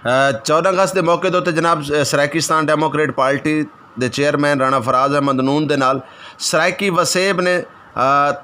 14 ਅਗਸਤ ਦੇ ਮੌਕੇ ਦੇ ਉੱਤੇ ਜਨਾਬ ਸਰਾਇਕੀਸਤਾਨ ਡੈਮੋਕ੍ਰੇਟ ਪਾਰਟੀ ਦੇ ਚੇਅਰਮੈਨ ਰਾਣਾ ਫਰਾਜ਼ ਅਹਿਮਦ ਨੂਨ ਦੇ ਨਾਲ ਸਰਾਇਕੀ ਵਸੇਬ ਨੇ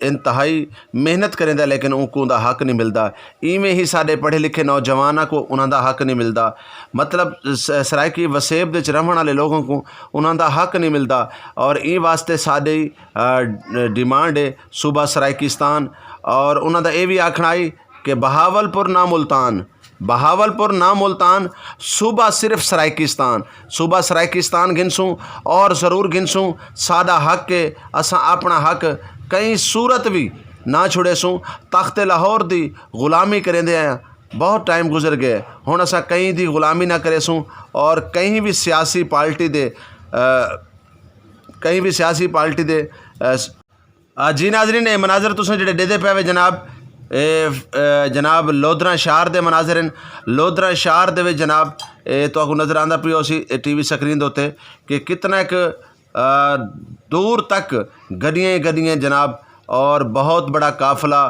انتہائی محنت کریں لیکن ان کو حق نہیں ملتا. ایویں ہی سارے پڑھے لکھے نوجوانوں کو انہوں دا حق نہیں ملتا. مطلب سرائکی وسیب دے رہن والے لوگوں کو انہوں دا حق نہیں ملتا. اور ای واسطے ساری ڈیمانڈ ہے صوبہ سرائکستان اور انہوں دا یہ بھی آکھنا آئی کہ بہاولپور نہ ملتان، بہاولپور نہ ملتان، صوبہ صرف سرائکستان. صوبہ سرائکستان گنسوں اور ضرور گنسوں. سادہ حق کے اساں اپنا حق کئی صورت بھی نہ چھڑے سوں. تخت لاہور دی غلامی کریں دے ہیں، بہت ٹائم گزر گئے، ہن اساں کہیں دی غلامی نہ کرے سوں اور کہیں بھی سیاسی پارٹی دے جی ناظرین اے مناظر تساں جڑے ڈیدے پے وے جناب لودھراں شہر دے مناظر ہیں. لودھراں شہر دے جناب تو کو نظر آندا پیو سی ٹی وی سکرین دے اوتے کہ کتنا ایک دور تک گڈیاں جناب اور بہت بڑا قافلہ،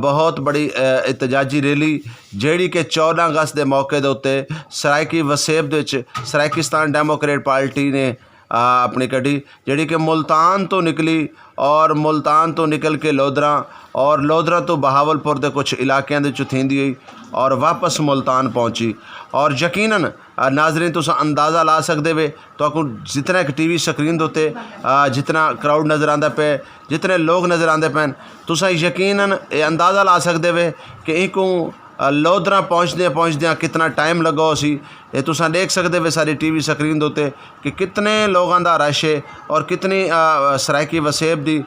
بہت بڑی احتجاجی ریلی جیڑی کہ 14 اگست دے موقع دے اوتے سرائکی وسیب دے سرائکستان ڈیموکریٹ پارٹی نے اپنی کڈی جیڑی کہ ملتان تو نکلی اور ملتان تو نکل کے لودھراں اور لودھراں تو بہاولپور دے کچھ علاقیاں دے تھیندی ہوئی اور واپس ملتان پہنچی. اور یقیناً ناظرین تساں اندازہ لا سکدے وے تو کو جتنا ایک ٹی وی سکرین دوتے جتنا کراؤڈ نظر آندا پے، جتنے لوگ نظر آندے پین، تساں یقیناً اندازہ لا سکدے وے کہ ان کو لودھراں پہنچدیاں کتنا ٹائم لگا سی. یہ تساں دیکھ سکدے وے ساری ٹی وی سکرین دوتے کہ کتنے لوگاں دا رش ہے اور کتنی سرائکی وسیب دی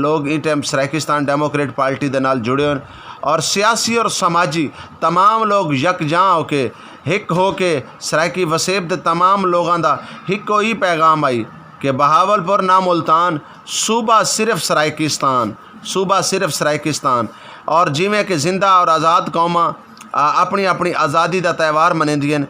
لوگ ان ٹائم سرائکستان ڈیموکریٹ پارٹی دے نال جڑے ہیں. اور سیاسی اور سماجی تمام لوگ یکجاں ہو کے ہک ہو کے سرائکی وسیب دے تمام لوگاں دا ہکو ہی پیغام آئی کہ بہاولپور نہ ملتان، صوبہ صرف سرائکستان، صوبہ صرف سرائکستان. اور جویں کہ زندہ اور آزاد قوماں اپنی اپنی آزادی دا تہوار منیندیاں،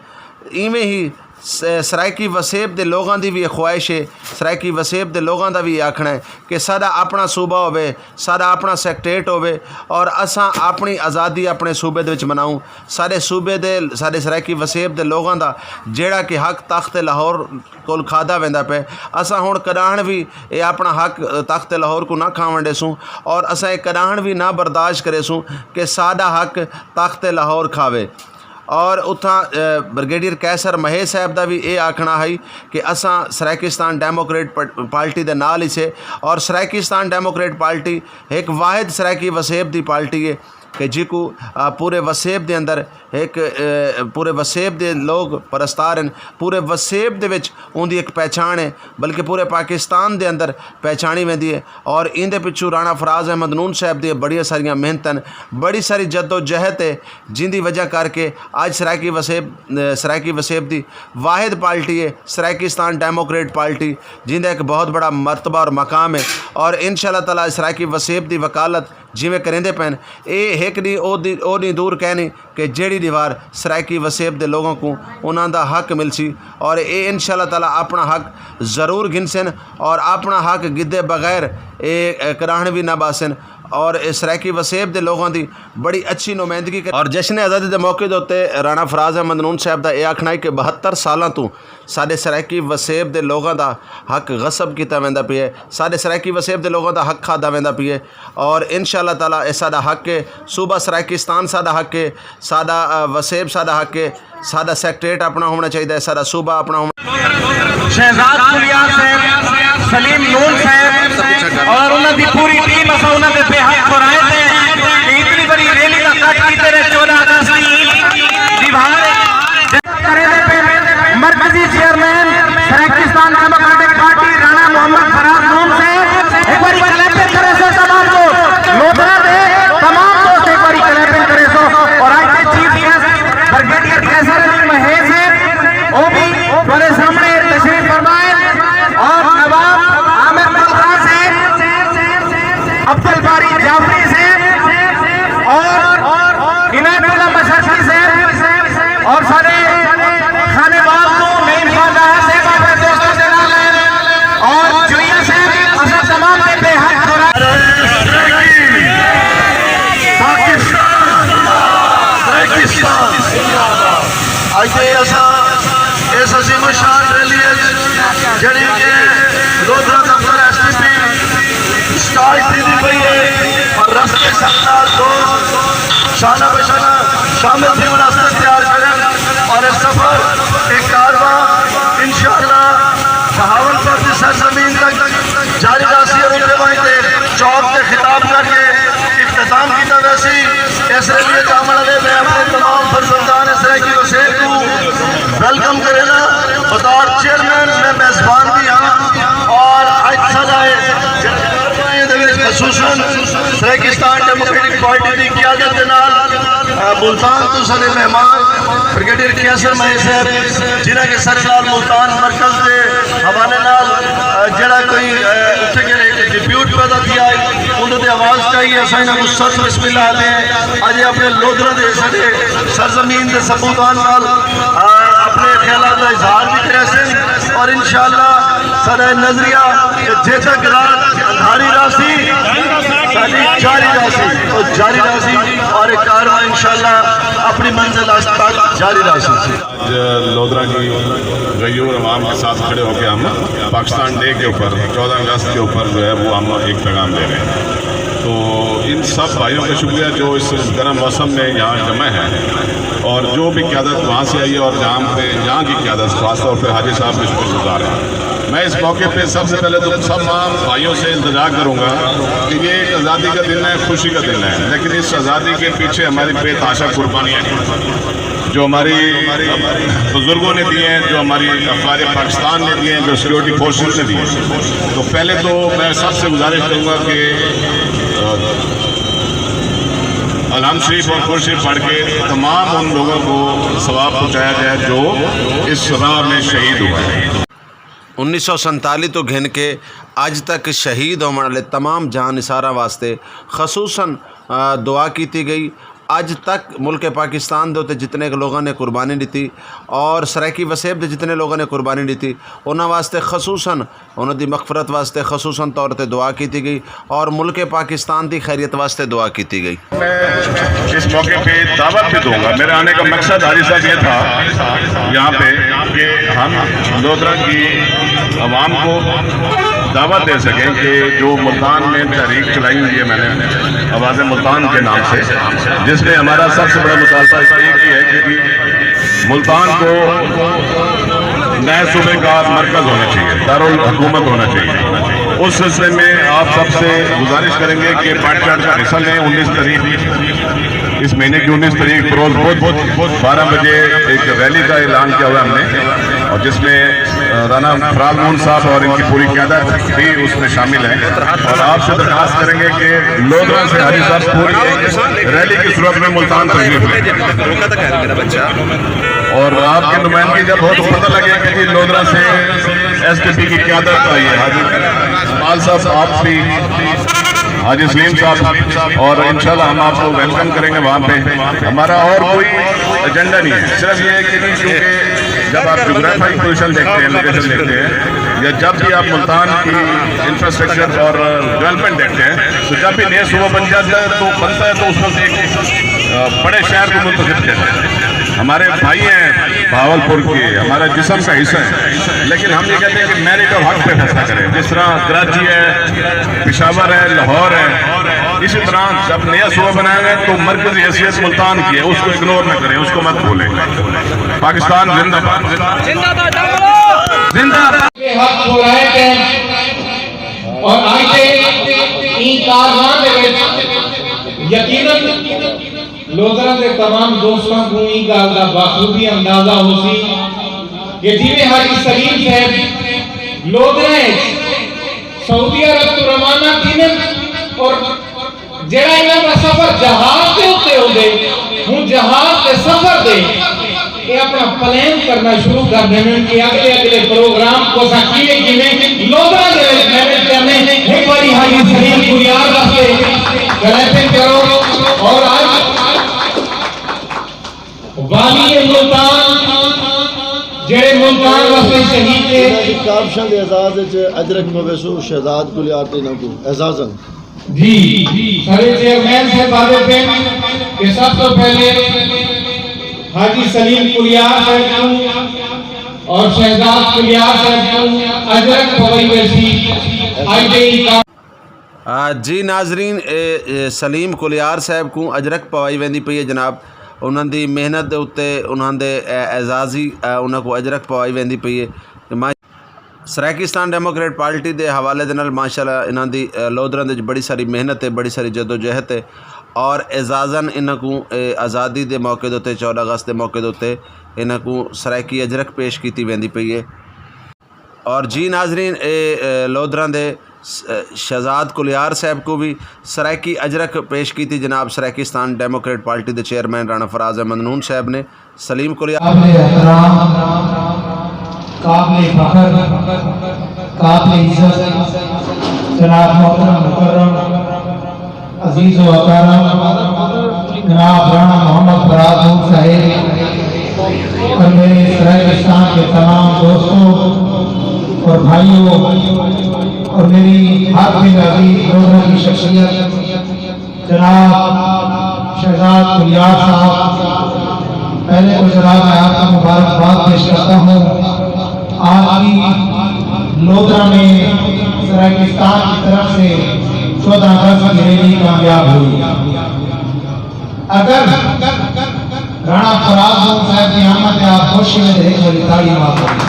ایویں ہی سرائکی وسیب دے لوگاں دی بھی خواہش ہے، سرائکی وسیب دے لوگاں دا بھی آکھنا ہے کہ ساڈا اپنا صوبہ ہوے، ساڈا اپنا سیکٹریٹ ہوے اور اساں اپنی آزادی اپنے صوبے دے وچ مناؤں. سارے صوبے دے سارے سرائکی وسیب دے لوگاں دا جیڑا کہ حق تخت لاہور کول کھادا ویندا پے، اساں ہن کڈاہن بھی یہ اپنا حق تخت لاہور کو نہ کھاون دے سوں اور اساں یہ کڈاہن بھی نہ برداشت کرے سوں کہ ساڈا حق تخت لاہور کھاوے. اور اتھاں بریگیڈیئر کیسر مہیش صاحب دا بھی یہ آکھنا ہے کہ اساں سرائکستان ڈیموکریٹ پارٹی دے نال ہی سے اور سرائکستان ڈیموکریٹ پارٹی ایک واحد سرائکی وسیب دی پارٹی ہے کہ جی کو پورے وسیب دے اندر ایک پورے وسیب دے لوگ پرستار ہیں، پورے وسیب دے وچ ان دی ایک پہچان ہے بلکہ پورے پاکستان دے اندر پہچانی ویندی ہے. اور ان دے پچھو رانا فراز احمد نون صاحب دی بڑی ساریاں محنت ہیں، بڑی ساری جد و جہد ہے جن دی وجہ کر کے آج سرائکی وسیب دی واحد پارٹی ہے سرائکستان ڈیموکریٹ پارٹی جن دا ایک بہت بڑا مرتبہ اور مقام ہے. اور انشاءاللہ تعالیٰ سرائکی وسیب دی وکالت جویں کریندے پین اے ایک نہیں او نہیں دور کہنی کہ جیڑی دیوار سرائکی وسیب دے لوگوں کو انہاں دا حق مل سی اور اے انشاءاللہ تعالیٰ اپنا حق ضرور گنسن اور اپنا حق گدے بغیر اے کراہن بھی نہ باسن. اور سرائکی وسیب دے لوگوں دی بڑی اچھی نمائندگی اور جشن آزادی دے موقع دے اوتے رانا فراز احمد نون صاحب دا یہ آکھنا ہے کہ 72 سالاں تو سارے سرائکی وسیب دے لوگوں دا حق غصب کیتا ویندا پیا ہے، سارے سرائکی وسیب دے لوگوں دا حق کھادا ویندا پیا ہے. اور انشاءاللہ تعالیٰ اے ساڈا حق ہے، صوبہ سرائکستان ساڈا حق ہے، ساڈا وسیب ساڈا حق ہے، ساڈا سیکٹریٹ اپنا ہونا چاہیے، ساڈا صوبہ اپنا ہونا. شہزاد کلیار صاحب، سلیم نون صاحب اور انہوں دی پوری ٹیم اسا انہوں دے بے حق قرائے تھے کہ اتنی بڑی ریلی کا کٹ کی تیرے 14 اگست دیوار کرے دے پہ مرکزی چیئرمین سرائکستان ڈیموکریٹک پارٹی رانا محمد فراز نون سے ایک باری کلیپنگ کرے سو تمام کو لودھرا دے تمام دوست ایک باری کلیپنگ کرے سو. اور آج کے چیف گیسٹ بریگیڈیئر کیسر مہیش ہے وہ بھی بڑے سامنے تشریف فرمائے اور نواب عامر ملکہ سے عبدالباری جعفری سے اور عنایت اللہ مشرقی سے اور سارے خانے باغ کو نئی فاضح سے اپنے دوستوں سے نال ہیں اور جوئیہ سے اصل تمام کے بے حق آئیے اس عظیم الشان ریلی جڑی کہ لودھرا دفتر ایس ٹی پی سٹارٹ تھی پئی راستے سرکار دوست شانہ بشانہ شامل تھی مناسب تیار کریں اور اس سفر ایک کارواں انشاءاللہ بہاول پر کی سرزمین تک جاری راسی اور انتباہی دے چوک کے خطاب کر کے اختتام کی ویسی اس لیے جامعہ لے میں اپنے تمام فرزندان اس رہے کی وسیع کو ویلکم کرے نا بطور چیئرمین میں میزبان بھی ہاں اور آج سجائے خصوصاً سریکستان ڈیموکریٹک پارٹی دی قیادت نال ملتان تو سنے مہمان بریگیڈیئر کیسر مہی صاحب جنہ کے سر نال ملتان مرکز دے حوالے نال جڑا کوئی اٹھے کے لئے ڈیپیوٹ پیدا کیا ہے انہوں دے آواز چاہیے اسائنہ مصر بسم اللہ دیں آج اپنے لودرہ دے سنے سرزمین دے سبودان نال اپنے خیالات کا اظہار بھی کرے سن اور انشاءاللہ سارے نظریہ جیسا گرات اندھاری راسی ساری جاری راسی اور جاری راسی اور ایک کارواں انشاءاللہ اپنی منزل تک جاری راسی لودرہ کی غیور عوام کے ساتھ کھڑے ہو کے ہم پاکستان ڈے کے اوپر 14 اگست کے اوپر جو ہے وہ ہم ایک پیغام دے رہے ہیں. تو ان سب بھائیوں کا شکریہ جو اس گرم موسم میں یہاں جمع ہیں اور جو بھی قیادت وہاں سے آئی ہے اور جہاں کی قیادت خاص طور پہ حاجی صاحب کے شکر گزار ہیں. میں اس موقع پہ سب سے پہلے تو سب بھائیوں سے التجا کروں گا کہ یہ ایک آزادی کا دن ہے, خوشی کا دن ہے, لیکن اس آزادی کے پیچھے ہماری بے تحاشا قربانیاں جو ہماری بزرگوں نے دی ہیں, جو ہماری افواج پاکستان نے دی ہیں, جو سیکورٹی فورسز نے دی ہیں. تو پہلے تو میں سب سے گزارش کروں گا کہ الحمد شریف اور قرآن شریف پڑھ کے تمام ان لوگوں کو ثواب پہنچایا جائے جو اس راہ میں شہید ہوئے ہیں. 1947 تو گھن کے اج تک شہید ہونے والے تمام جان نثاراں واسطے خصوصاً دعا کیتی گئی. اج تک ملک پاکستان دے جتنے لوگوں نے قربانی دیتی اور سرائکی وسیب دے جتنے لوگوں نے قربانی دیتی انہاں واسطے خصوصاً انہوں دی مغفرت واسطے خصوصاً طور تے دعا کیتی گئی اور ملک پاکستان دی خیریت واسطے دعا کیتی گئی. میں اس موقع پہ دعوت بھی دوں گا. میرے آنے کا مقصد حاجی صاحب یہ تھا یہاں پہ کہ ہم لودرہ کی عوام کو دعوت دے سکیں کہ جو ملتان میں تحریک چلائی ہوئی ہے میں نے آواز ملتان کے نام سے, جس میں ہمارا سب سے بڑا مطالبہ اس لیے کی ہے کہ ملتان کو نئے صوبے کا مرکز ہونا چاہیے, دارالحکومت ہونا چاہیے. اس سلسلے میں آپ سب سے گزارش کریں گے کہ پارٹی چارٹ کا حصہ لیں. 19 تاریخ اس مہینے کی 19 تاریخ بروز 12 بجے ایک ریلی کا اعلان کیا ہوا ہم نے اور جس میں رانا فرال مون صاحب اور ان کی پوری قیادت بھی اس میں شامل ہیں. اور آپ سے درخواست کریں گے کہ لودرہ سے حاجی صاحب پوری ریلی کی صورت میں ملتان تشریف لیں اور آپ کی نمائندگی جب ہو تو پتہ لگے کہ لودرہ سے ایس ٹی پی کی قیادت آئی ہے. حاجی اسماعیل صاحب, آپ بھی, حاجی سلیم صاحب, اور انشاءاللہ ہم آپ کو ویلکم کریں گے وہاں پہ. ہمارا اور کوئی ایجنڈا نہیں ہے, صرف یہ ہے کہ کیونکہ جب آپ جغرافائی پوزیشن دیکھتے ہیں, لوکیشن دیکھتے ہیں, یا جب بھی آپ ملتان کی انفراسٹرکچر اور ڈیولپمنٹ دیکھتے ہیں, تو جب بھی نیا صوبہ بن جاتا ہے تو بنتا ہے تو اس میں ایک بڑے شہر کو منتخب کہتے ہیں. ہمارے بھائی ہیں بہاولپور کے, ہمارا جسم کا حصہ ہے, لیکن ہم یہ کہتے ہیں کہ میرٹ اور حق پہ فیصلہ کریں. جس طرح کراچی ہے, پشاور ہے, لاہور ہے, اسی طرح جب نیا صوبہ بنایا گیا تو مرکزی حیثیت ملتان کی ہے, اس کو اگنور نہ کریں, اس کو مت بھولیں. پاکستان زندہ باد, زندہ باد. حق ہو رہے تھے اور آئیے این کارمان دے یقیناً لودرہ کے تمام دوستوں کو این گال دا باخوبی اندازہ ہو سی کہ جیوے حاجی سلیم صاحب لودرہ سعودی عرب تو روانہ تھینن اور جڑا انہاں دا سفر جہاز دے ہوتے ہو دے ہوں جہاز دے سفر دے یہ اپنا پلان کرنا شروع کر دینے کہ اگلے پروگرام کو سکیے کیویں لودرہ دے مینج کرنے ایک باری حاجی سلیم پوریار واسطے گلیٹن کرو. اور آج والی ملتان جڑے ملتان واسطے شہید تھے کابشن دے اعزاز اجرک مویسو شہزاد کلیار نہ کو اعزازن جی سارے چیئرمین سے باتیں تھے کہ سب تو پہلے حاجی سلیم کلیار صاحب کو اور شہزاد کلیار صاحب کو اجرک پوئی ویسی آئی ڈے کا جی ناظرین سلیم کلیار صاحب کو اجرک پوائی ویندی پئی ہے جناب انہوں دی محنت دے اتے انہوں دے اعزازی انہوں کو اجرک پوائی ویندی پئی ہے سرائیکستان ڈیموکریٹ پارٹی دے حوالے دے نال ماشاءاللہ انہوں دی لودران دے بڑی ساری محنت ہے بڑی ساری جد و جہد ہے اور اعزازاً انہوں کو آزادی دے موقع دوتے 14 اگست دے موقع دوتے انہوں کو سرائیکی اجرک پیش کیتی ویندی پئی ہے اور جی ناظرین لودران دے شہزاد کلیار صاحب کو بھی سرائیکی اجرک پیش کی تھی جناب سرائیکستان ڈیموکریٹ پارٹی دے چیئرمین رانا فراز احمد نون صاحب نے سلیم کلیار قابل احترام قابل فخر قابل عزت جناب محترم مکرم عزیز و اکرم جناب رانا محمد فراز نون صاحب اور میرے سرائیکستان کے تمام دوستوں اور بھائیوں اور میری ہاتھ میں عزیز لوگوں کی شخصیت جناب شہزاد کلیار صاحب پہلے تو جناب میں آپ کو مبارکباد پیش کرتا ہوں آج کی لودرا میں سرائیکستان کی طرف سے 14 اگست کی ریلی کامیاب ہوئی اگر رانا فراز نون صاحب کی آمد ہے آپ خوشی میں ایک بڑی تالی مار کریں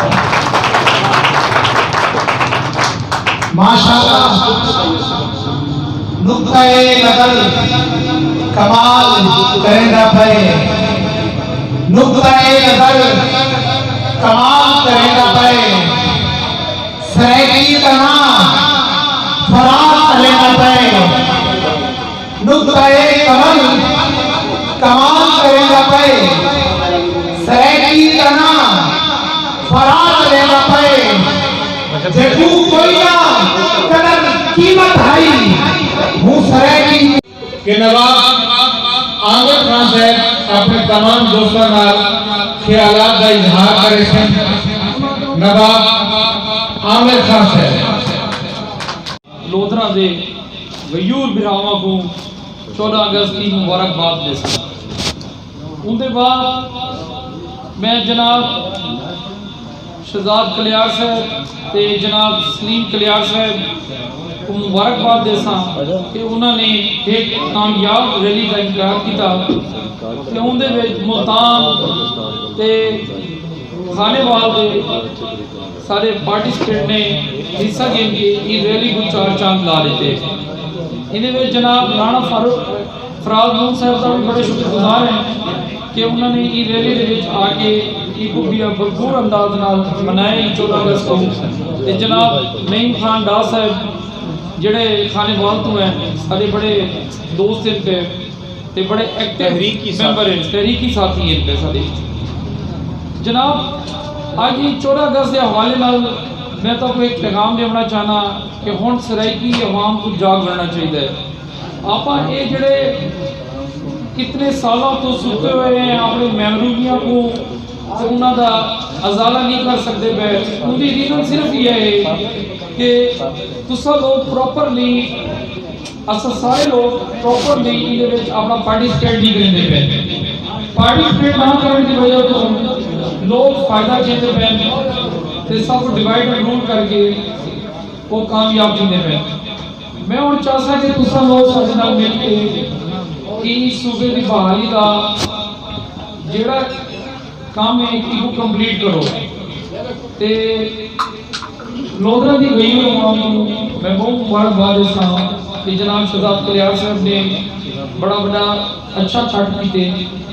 ماشاءاللہ نقطۂ نظر کمال کرندہ پہ نقطۂ نظر کمال کرندہ پہ سرائیکی تنا فراز کرندہ پہ نقطۂ کمال کمال کرندہ پہ سرائیکی تنا فراز کرندہ پہ جدو کوئی نہ قدر قیمت ہے ہوں سرائیکی کہ نواب عامر خان صاحب اپنے تمام دوستوں نال خیالات کا اظہار کرے ہیں نواب عامر خان صاحب لودرا دے غیور براواں کو 14 اگست کی مبارکباد دے سکتا ان دے بعد میں جناب شہزاد کلیار صاحب تے جناب سلیم کلیار صاحب کو مبارکباد دے ساں کہ انہوں نے ایک کامیاب ریلی کا انعقاد کیتا کہ ان دے وچ ملتان تے خانے وال دے سارے پارٹیسپیٹ نے حصہ گیم کے یہ ریلی کو 4 چاند لا لیتے انہیں وچ جناب رانا فراز نون صاحب کا بھی بڑے شکر گزار ہیں کہ انہوں نے یہ ریلی دے وچ آ کے یہ کو بھی بھرپور انداز نال منائے 14 اگست کو تے جناب نعیم خان ڈار صاحب جڑے خانے وال تو ہیں سارے بڑے دوست ہیں تے بڑے ایکٹیو ممبر ہیں تحریکی ساتھی ہیں پہ سارے جناب آج یہ 14 اگست کے حوالے نال میں تو ایک پیغام دینا چاہنا کہ ہن سرائیکی عوام کو جاگ بننا چاہیے آپا یہ جڑے کتنے سالوں تو ستے ہوئے ہیں اپنے محرومیاں کو انہوں دا ازالہ نہیں کر سکتے پہ ان کی ریزن صرف یہ ہے کہ تسا لوگ پراپرلی اصل سارے لوگ پراپرلی اپنا پارٹیسپیٹ نہیں کرتے پہ پارٹیسپیٹ نہ کرنے کی وجہ تو لوگ فائدہ چاہتے پہ تے سب کو ڈیوائڈ اینڈ رول کر کے وہ کامیاب چاہتے پہ میں اور چاہتا کہ تسا لوگ سارے نال مل کے ان صوبے کی بحالی کا جڑا کام ہے کہ وہ کمپلیٹ کرو تے لودرا دی غیور عوام کو میں بہت مبارکباد دیتا ہوں کہ جناب شہزاد کلیار صاحب نے بڑا بڑا اچھا چھٹ کیتے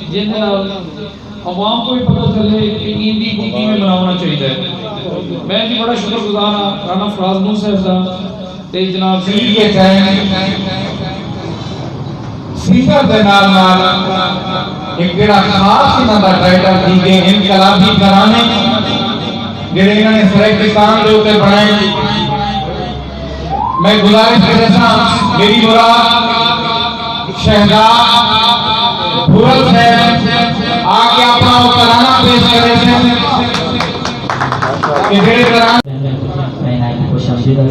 جن نال عوام کو بھی پتہ چلے کہ ان دی کو میں منانا چاہیے میں بھی بڑا شکر گزار ہاں رانا فراز نون صاحب کا تے جناب سیفر دے نال نال ایک جڑا خاص انہاں دا ٹائٹل دی گئے انقلابی گھرانے جڑے انہوں نے سرائیکستان دے اوپر بنائے میں گزارش کرتا ہوں میری مراد شہزاد بھورل صاحب آگے اپنا ترانہ پیش کرے ہیں کہ جڑے ترانہ میں خوش آمدید اور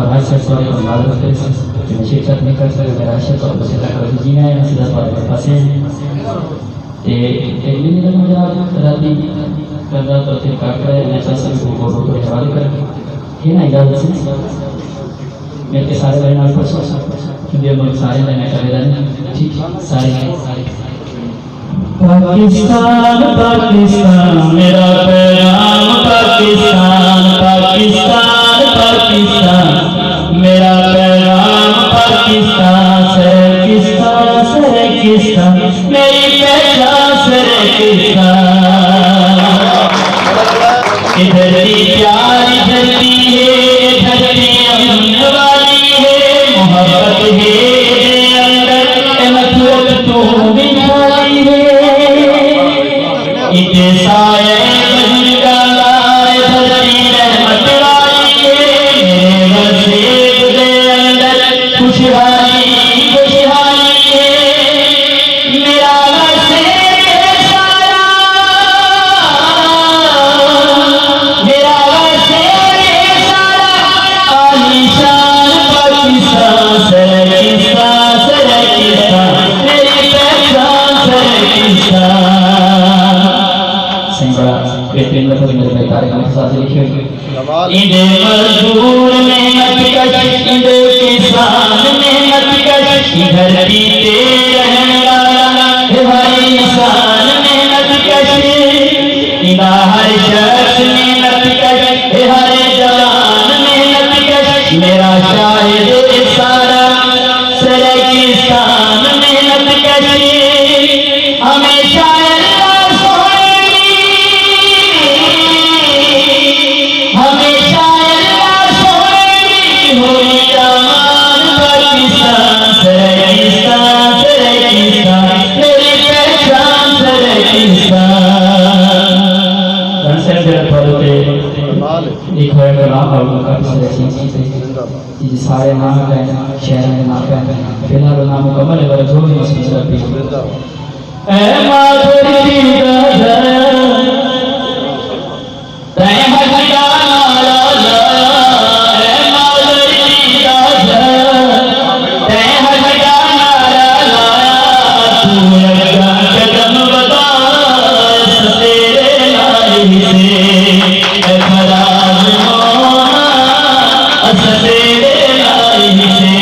ہر سے سوال کو معلوم کرے کہ شرکت نہیں کر سکے میرا شرکت اور بسے تک روزی جینا ہے سیدھا سوال پر پاسے ہیں ایک دن مجھے راتی کرنا تو پھر کاٹ رہے ہیں ایسا سب کو حوالے کر کے نا اجازت سے میرے کے سارے بھائی نال پڑھو کیونکہ ملک سارے لینا چاہے رہے ٹھیک سارے پاکستان پاکستان میرا پیغام پاکستان پاکستان پاکستان میرا پیغام پاکستان سرکستان سرکستان میری پہچان سرکستان ادھر کی پیاری دھرتی ہے دھرتی امن والی ہے محبت ہے اندر مسرت تو بچھائی ہے اتنے سائے بجن کا لائے دھرتی رحمت والی ہے میرے وسیب دے اندر خوشحالی خوشحالی ہے میرا وسیب سارا میرا وسیب سارا عالیشان پاکستان سرکستان سرکستان میری پہچان سرکستان سنگا بہترین لفظ میرے بھائی طارق احمد صاحب سے لکھی ہوئی ایندے مزدور محنت کش ایندے کسان محنت کش دھرتی تے رہنے والا ہے بھائی انسان محنت کش ایندہ ہر شخص محنت کش ہے ہر جوان محنت کش میرا شاہد سارا سرکستان محنت کش ہمیشہ اللہ سونے ہمیشہ اللہ سونے ہوئی امان پاکستان سرکستان سرکستان میری پہچان سرکستان کنسر جرد پڑھتے ایک ہوئے گا نام اور کافی سارے چیز جی سارے نام کہیں شہر میں نام کہیں فی الحال نام مکمل ہے اور جو بھی مسئلہ چلا پیش اے مادری دادر تین حجا نالا اے مادری دادر تین حجا نالا تو یکا قدم بدا ستیرے لائی سے اے فراز مونا ستیرے لائی سے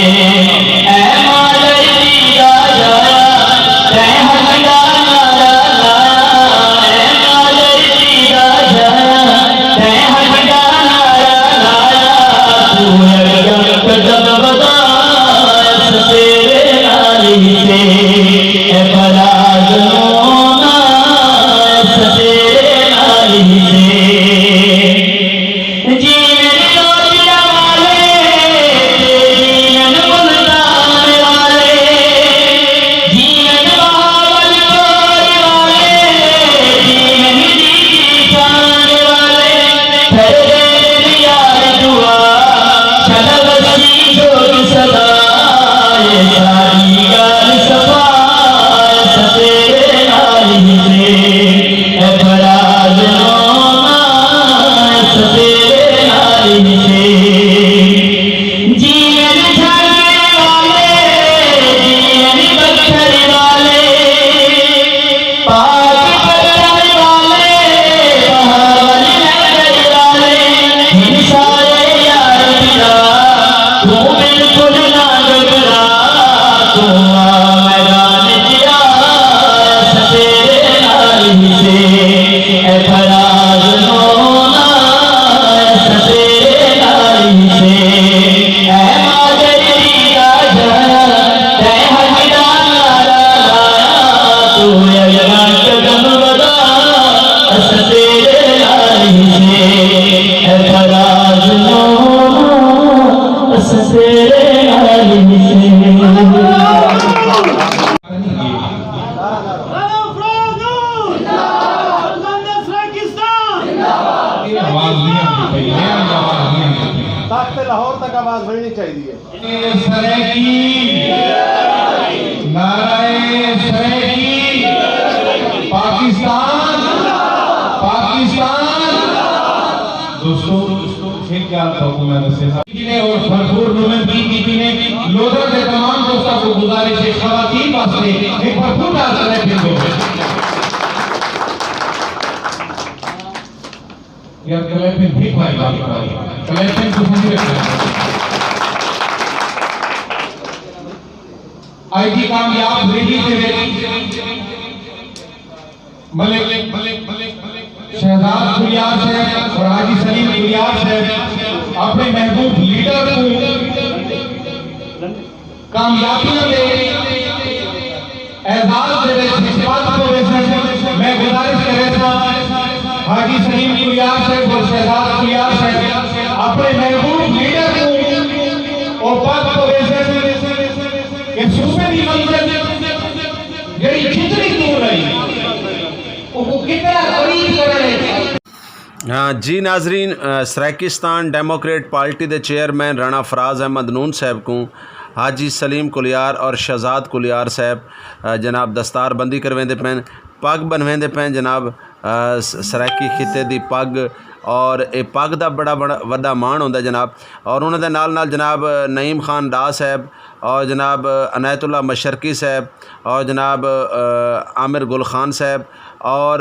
اے مادری دادر تین حجا تخت لاہور تک آواز بڑھنی چاہیے. پاکستان پاکستان دوستوں پھر کیا حکومت سے اور بھرپور نمائندگی کی نے لودر کے تمام دوستوں کو گزارش ہے خواتین واسطے ایک بھرپور حاصل ہے پھر یار کلیپن بھی بھائی کلیپن کو سمجھ رکھنا آئی جی کامیاب ریلی دے ملک شہزاد کلیار صاحب اور حاجی سلیم کلیار صاحب اپنے محبوب لیڈر کو کامیابیوں دے اعزاز دے خدمات کو میں گزارش کرے تھا حاجی سلیم کلیار صاحب اور شہزاد کلیار صاحب اپنے محبوب لیڈر کو اور پاک کو کہ صوبے دی منزل جڑی کتنی دور رہی وہ کتنا قریب کر رہے جی ناظرین سرائیکستان ڈیموکریٹ پارٹی دے چیئرمین رانا فراز احمد نون صاحب کو حاجی سلیم کلیار اور شہزاد کلیار صاحب جناب دستار بندی کرویں دے پین پگ بنویں دے پین جناب سرائیکی خطے دی پگ اور اے پگ دا بڑا وڈا مان ہوندا جناب اور انہوں دے نال نال جناب نعیم خان ڈا صاحب اور جناب عنایت اللہ مشرقی صاحب اور جناب عامر گل خان صاحب اور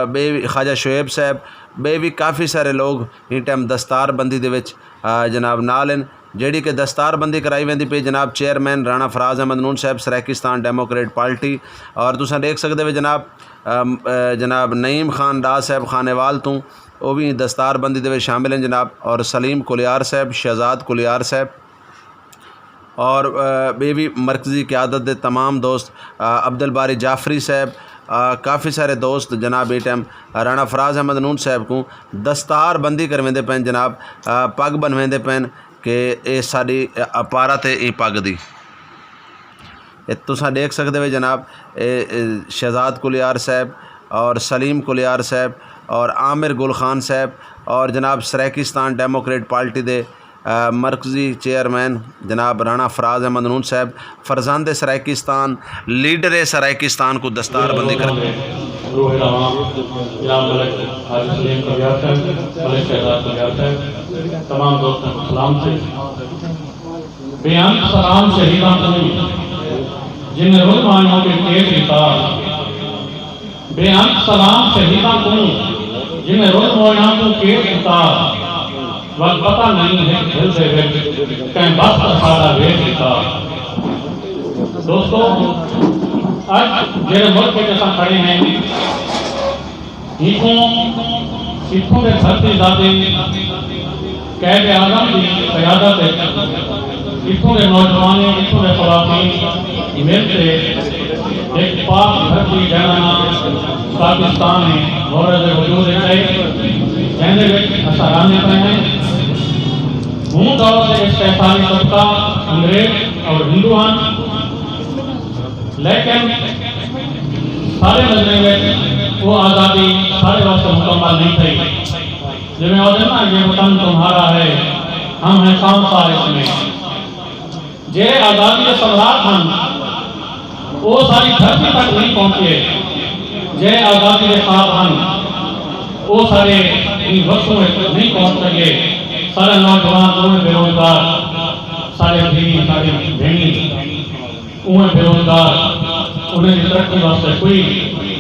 بے خواجہ شعیب صاحب بے بھی کافی سارے لوگ ان ٹائم دستار بندی دے وچ جناب نال ہیں جیڑی کہ دستار بندی کرائی ویندی پی جناب چیئرمین رانا فراز احمد نون صاحب سرائیکستان ڈیموکریٹ پارٹی اور تساں دیکھ سکتے ہوئے جناب نعیم خان ڈا صاحب خانیوال تو وہ بھی دستار بندی دے وچ شامل ہیں جناب اور سلیم کلیار صاحب شہزاد کلیار صاحب اور بے بھی مرکزی قیادت دے تمام دوست عبد الباری جعفری صاحب کافی سارے دوست جناب اے ٹائم رانا فراز احمد نون صاحب کو دستار بندی کرویں دے پین جناب پگ بنویں دے پین کہ اے ساری اپارت ہے اے پگ دی تساں دیکھ سکتے ہوئے جناب شہزاد کلیار صاحب اور سلیم کلیار صاحب اور عامر گل خان صاحب اور جناب سرائیکستان ڈیموکریٹ پارٹی دے مرکزی چیئرمین جناب رانا فراز احمد نون صاحب فرزاند سرائیکستان لیڈر سرائیکستان کو دستار بندی کر روح العوام جناب ملک حاجی سلیم کلیار صاحب ملک شہزاد کلیار صاحب تمام دوستوں کو سلام سے بیان سلام شہیدان کو جن رہنمائیوں کے تیز اتار بیان سلام شہیدان کو جن رہنمائیوں کو تیز اتار وقت پتہ نہیں ہے دل سے کہیں بس کا سارا ویٹ اتار دوستوں آج جیرے ملک کے جیسا کھڑے ہیں ہیتھوں دے دھرتی ذاتے قید اعظم کی قیادت ہے ہیتھوں دے نوجوانے ہیتھوں دے خواتین مل کے ایک پاک دھرتی جہاں پاکستان ہے مورد وجود ہے جہنے وقت اسارانے پہ ہیں ہوں دور سے استحصالی طبقہ انگریز اور ہندوان لیکن سارے نظریں میں وہ آزادی سارے وقت مکمل نہیں تھی جب میں نا یہ وطن تمہارا ہے ہم ہیں خام سار اس میں جے آزادی کے سمراٹ ہم وہ ساری دھرتی تک نہیں پہنچے جے آزادی کے خواب ہم وہ سارے ان وقتوں میں نہیں پہنچ سکے سارے نوجوان انہیں بے روزگار سارے دینی سارے بھینی انہیں بے روزگار انہیں ترقی واسطے کوئی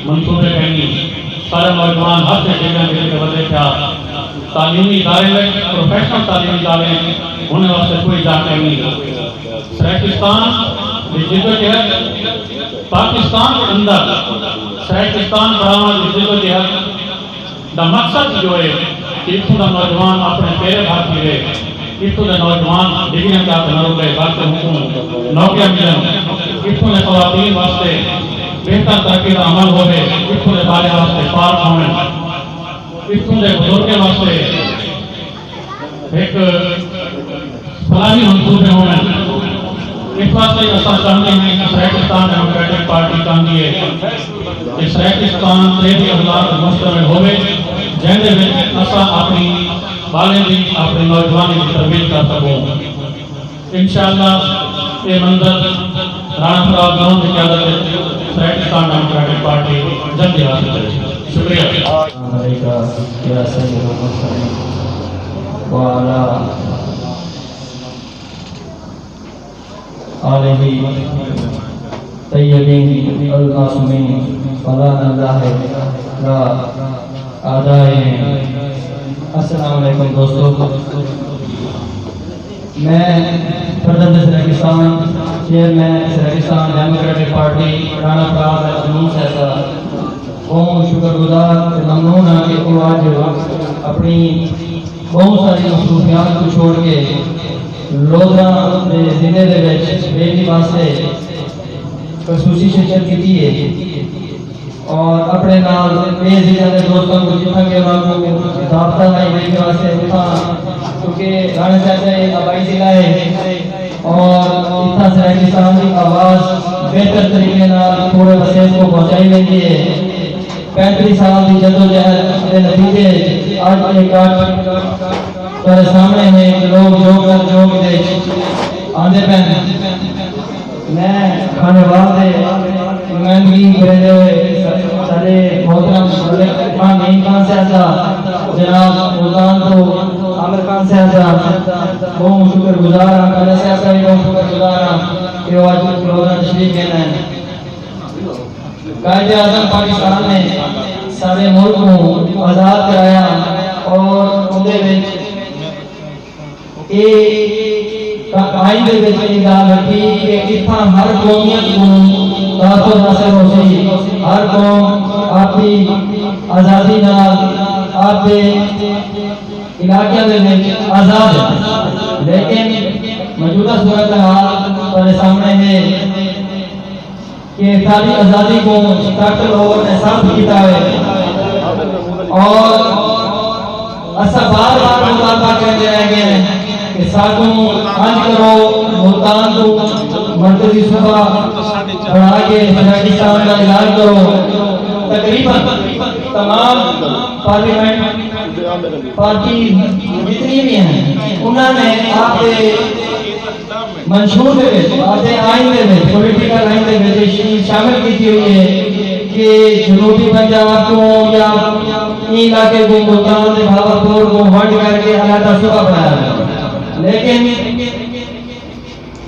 منصوبے نہیں سارے نوجوان ہر سے جگہ ملے کے بدلے کیا تعلیمی ادارے میں پروفیشنل تعلیمی ادارے انہیں واسطے کوئی جاتے نہیں سرائیکستان جدوجہد پاکستان کے اندر سرائیکستان بڑھانا جدوجہد دا مقصد جو ہے کہ اتھوں دا نوجوان اپنے پیرے بھار پھرے اتھوں دا نوجوان ڈگریاں کیا کنرو گئے بلکہ حکومت نوکریاں ملن اتھوں دے خواتین واسطے بہتر ترقی کا عمل ہوئے اتھوں دے بارے واسطے پارک ہوئے اتھوں دے بزرگے واسطے ایک فلاحی منصوبے ہوئے اس واسطے اساں چاہتے ہیں کہ سرائیکستان ڈیموکریٹک پارٹی چاہتی ہے کہ سرائیکستان 30,000 مشتمل ہوئے جہنے میں اساں اپنی بالیں بھی اپنے نوجوانی کی تربیت کر سکوں انشاءاللہ یہ منظر رانا فراز نون کی قیادت ہے سرائیکستان ڈیموکریٹک پارٹی جلدی حاصل کرے شکریہ آلہ طیبین المعصومین فلان اللہ لا آدائیں السلام علیکم دوستو میں پردہ Saraikistan chairman Saraikistan democratic party Rana پراز امین صاحب بہت شکر گزار ممنون ہاں کہ وہ آج اپنی بہت ساری مصروفیات کو چھوڑ کے لودھرا کے ضلع ریلی واسطے خصوصی شرکت کی ہے اور اپنے نال بے ضلع کے دوستوں کو جتنا کہ رابطہ ہے ریلی واسطے اتنا کیونکہ رانا صاحب آبائی ضلع ہے اور اتنا سرکستان کی آواز بہتر طریقے پورے وسیع کو پہنچائی گئی ہے 35 سال کی جدوجہد کے نتیجے آج ایک تیرے سامنے ہیں کہ لوگ جو دے آندے پہنے میں کھانے والے نمائندگی کرتے ہوئے سارے محترم خان نعیم خان صاحب جناب ملتان تو عامر خان صاحب بہت شکر گزار ہاں کھانے صاحب کا بھی بہت شکر گزار ہاں کہ وہ آج لوگوں تشریف لینا ہے قائد اعظم پاکستان نے سارے ملک کو آزاد کرایا اور اندر آئین دے وچ یہ گل رکھی کہ اتنا ہر قومیت کو تحفظ حاصل ہو سی ہر قوم اپنی آزادی نال آپ دے علاقے دے وچ آزاد ہے لیکن موجودہ صورتحال ہمارے سامنے ہے کہ ساری آزادی کو ڈاکٹر لوگوں نے صاف کیتا ہے اور ایسا بار بار مطالبہ کرتے رہ گئے ہیں کہ ساکوں آج کرو ملتان کو مرکزی صوبہ بڑھا کے پاکستان کا علاج کرو تقریباً تمام پارلیمنٹ پارٹی جتنی بھی ہیں انہوں نے آپ کے منشور دے وچ آتے آئین دے وچ پولیٹیکل آئین دے وچ شامل کی ہوئی ہے کہ جنوبی پنجاب کو یا علاقے کو ملتان سے بھاولپور کو ونڈ کر کے علیحدہ صوبہ بنایا لیکن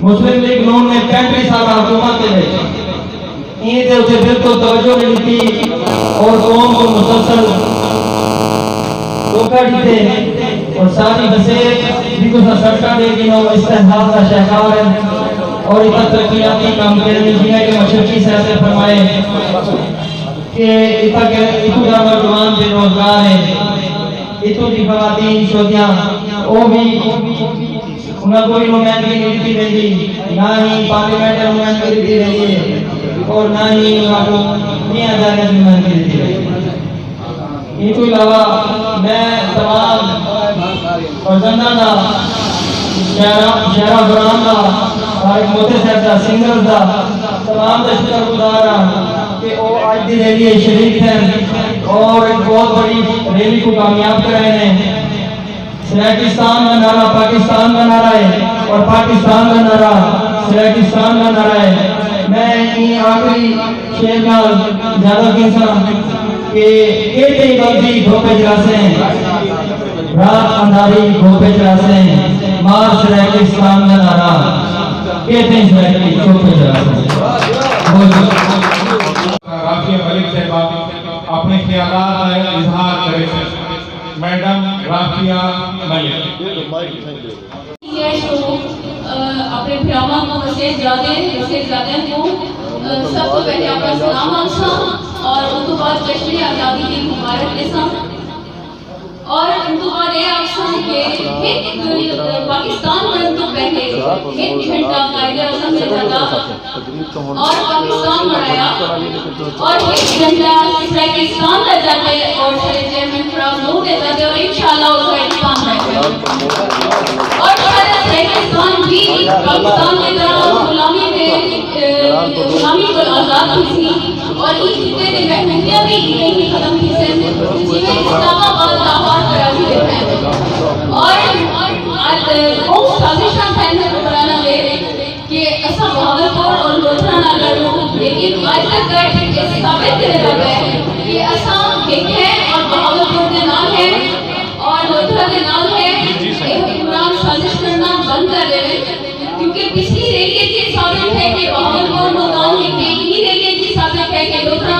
مسلم لیگ نون نے 35 سال حکومت کے وچ یہ تے اسے بالکل توجہ نہیں دی اور قوم کو مسلسل دھوکہ دیتے اور ساری بسیں بھی کو سرکار دے گی نو استحصال کا شہکار ہے اور اتنا ترقیاتی کام کرنے جنہیں کہ مشرقی سیاست فرمائے کہ اتنا کا نوجوان بے روزگار ہے اتنا کی خواتین شوتیاں وہ بھی انہیں کوئی نمائندگی نہیں دی رہی نہ ہی پارلیمنٹ نمائندگی دی رہی ہے اور نہ ہی انہیں کو میاں جانے کی نمائندگی دی رہی ہے ان کو علاوہ میں تمام فرزندہ دا شہرہ برام دا فارغ موتی صاحب دا سنگر دا تمام دا شکر گزار ہاں کہ وہ آج دی ریلی شریک ہیں اور ایک بہت بڑی ریلی کو کامیاب کر رہے ہیں سرائکستان کا نعرہ پاکستان کا نعرہ ہے اور پاکستان کا نعرہ سرائکستان کا نعرہ ہے میں یہ آخری شیر کا زیادہ کہتا کہ کہتے ہی غلطی دھوپے جراسے ہیں رات انداری دھوپے جراسے ہیں مار سرائکستان کا نعرہ کہتے ہیں سرائکی دھوپے جراسے ہیں رافیہ ملک صاحب اپنے خیالات کا اظہار کرے میڈم رافیہ ملک اپنے پھراواں کو وسیع زیادہ کو سب کو پہلے آپ کا سلام آنسا اور ان کو بعد جشن آزادی کی مبارک لیسا اور ان کو بعد یہ آنسا کہ پاکستان میں ان کو پہلے ایک گھنٹہ قائد اعظم نے جاتا اور پاکستان بڑھایا اور ایک گھنٹہ پاکستان میں جاتے اور سارے چیئرمین فراز لوگ دے جاتے اور انشاءاللہ اس کا اتفاق رہے اور سارے پاکستان بھی پاکستان کی طرح غلامی کو آزاد کی تھی اور اس خطے کی محنتیاں بھی نہیں ختم کی سے جنہیں اسلام آباد لاہور کراچی دیتے ہیں اور سازشاں پہننے کو بنانا لے کہ ایسا بہاولپور اور لودھرا نہ لڑوں لیکن آج تک یہ ثابت کرے جاتا ہے کہ ایسا ایک ہے اور بہاولپور کے نام ہے اور لودھرا کے نام ہے حکمران سازش کرنا بند کر دے کیونکہ پچھلی ریلی کی ثابت ہے کہ بہاولپور ملتان ایک نہیں ریلی کی ثابت ہے کہ لودھرا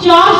4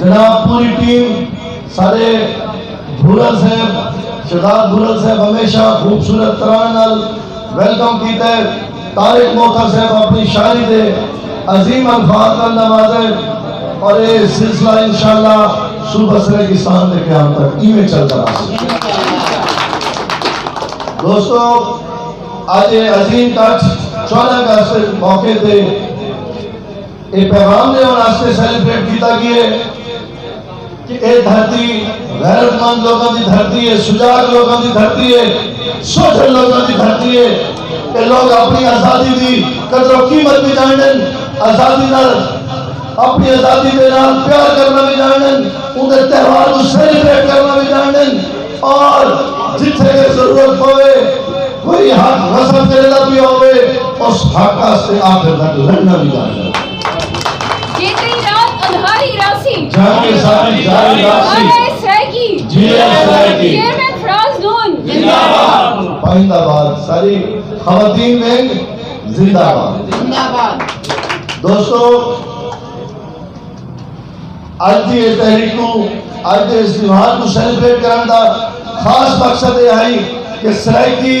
جناب پوری ٹیم سارے بھولر صاحب شہزاد بھولر صاحب ہمیشہ خوبصورت تران نال ویلکم کیتا ہے. طارق موکھا صاحب اپنی شاعری دے عظیم الفاظ کا نوازے اور یہ سلسلہ انشاءاللہ صوبہ سرائیکستان کے قیام تک میں چلتا رہا. دوستو آج عظیم ٹچ 14 اگست موقع تے یہ پیغام دے واسطے سیلیبریٹ کیتا گیا کہ اے دھرتی غیرت مند لوگوں کی دھرتی ہے, سجاگ لوگوں کی دھرتی ہے, سوچن لوگوں کی دھرتی ہے کہ لوگ اپنی آزادی دی قدر و قیمت بھی جانن, آزادی نال اپنی آزادی دے نال پیار کرنا بھی جانن, ان کے تہوار کو سیلیبریٹ کرنا بھی جانن, اور جتھے کہ ضرورت ہوئے کوئی حق غصب کرنا بھی ہوئے اس حق سے آخر تک لڑنا بھی جانن. جیتری رات اندھاری راسی جان کے ساتھ جاری راسی چیئرمین فراز نون زندہ باد, پائندہ باد, ساری خواتین میں زندہ باد. دوستو آج دی اس تحریک کو, آج دے اس تہوار کو سیلیبریٹ کرنے دا خاص مقصد یہ ہے کہ سرائیکی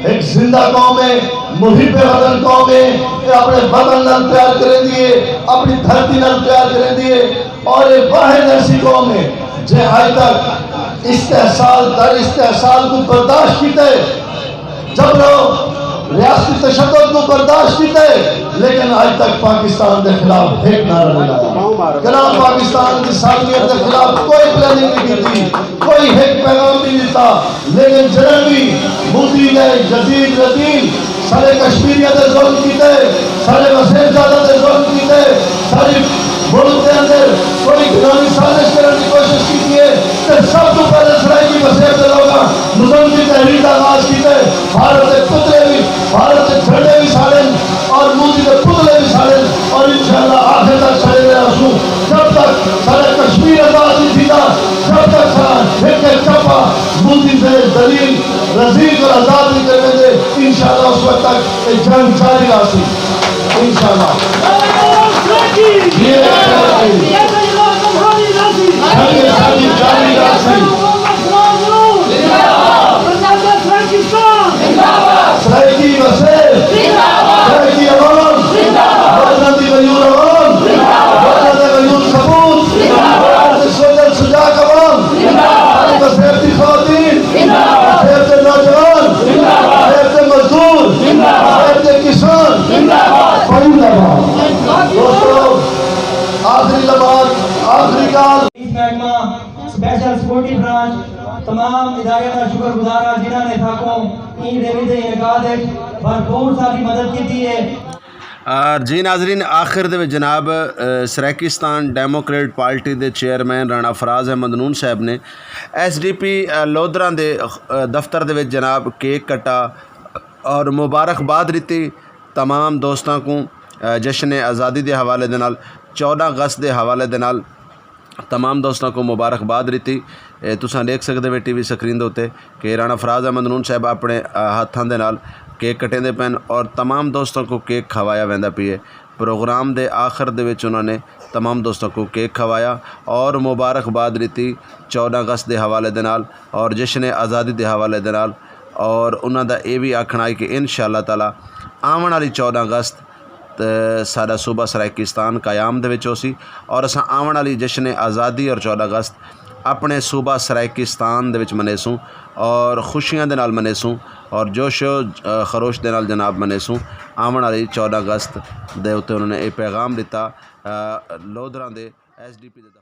ایک زندہ قوم ہے, محب وطن قوم ہے, کہ اپنے وطن نال پیار کریں دیئے, اپنی دھرتی نال پیار کریں دیئے, اور ایک واحد ایسی قوم ہے جو آج تک استحصال در استحصال کو برداشت کیتے, جب لوگ ریاستی تشدد کو برداشت کیتے, لیکن آج تک پاکستان کے خلاف ایک نعرہ نہیں لایا. جناب پاکستان کی سالمیت کے خلاف کوئی پلاننگ نہیں کی, کوئی ایک پیغام نہیں دیتا, لیکن جنوبی مودی نے جدید لطیف سارے کشمیریت دے ظلم کیتے, سارے وسیع زیادہ دے ظلم کیتے, ساری ملک کے اندر کوئی گرامی سازش کرنے کی کوشش کی ہے کہ سب کو پہلے سرائیکی وسیع دے لوگا مظلم کی تحریر کا آغاز کیتے, بھارت کے پتلے بھی, بھارت کے جھنڈے بھی ساڑن اور مودی کے پتلے بھی ساڑن, اور انشاءاللہ آخر تک سڑے میں رسوں جب تک سارے کشمیر آزاد نہیں تھیتا, جب تک سارا ایک ایک چپا مودی سے دلیل رزیق اور آزاد نہیں کرنے دے, انشاءاللہ اس وقت تک ایک جنگ جاری راسی انشاءاللہ. سرائیکی وسیع, سرائیکی عوام, وطن دی غیور عوام, وطن دی غیور ثبوت, وطن دی سوچن سجاگ عوام, وسیع دی خواتین, وسیع دی نوجوان, وسیع دی مزدور, وسیع دی کسان, پائندہ باد. دوستو آخری لمحات, آخری کال محکمہ اسپیشل سیکورٹی برانچ تمام ادارے کا شکر گزار ہے جنہوں نے تھاکوں این ریلی دے انعقاد بھرپور ساری مدد کی ہے. جی ناظرین, آخر دے جناب سرائیکستان ڈیموکریٹ پارٹی دے چیئرمین رانا فراز احمد نون صاحب نے ایس ڈی پی لودھراں دے دفتر دے جناب کیک کٹا اور مبارکباد دیتی تمام دوستاں کو جشن آزادی دے حوالے دے نال, 14 اگست دے حوالے دے نال تمام دوستوں کو مبارکباد دیتی. تساں دیکھ سکتے ہو ٹی وی سکرین دے اوتے کہ رانا فراز احمد نون صاحب اپنے ہاتھاں دے نال کیک کٹے دے پین اور تمام دوستوں کو کیک کھوایا ویندا پی ہے. پروگرام دے آخر دے وچ انہوں نے تمام دوستوں کو کیک کھوایا اور مبارکباد دیتی 14 اگست دے حوالے دے نال اور جشن آزادی دے حوالے دے نال, اور انہاں دا یہ بھی آکھنا ہے کہ انشاءاللہ تعالی آون والی 14 اگست سارا صوبہ سرائیکستان قیام دے وچ ہوسی, اور اساں آون والی جشن آزادی اور 14 اگست اپنے صوبہ سرائیکستان دے وچ منیسوں اور خوشیاں دے نال منیسوں اور جوش و خروش دے نال جناب منیسوں. آون والی 14 اگست دے اوتے انہوں نے یہ پیغام دیتا لودھراں دے ایس ڈی پی دے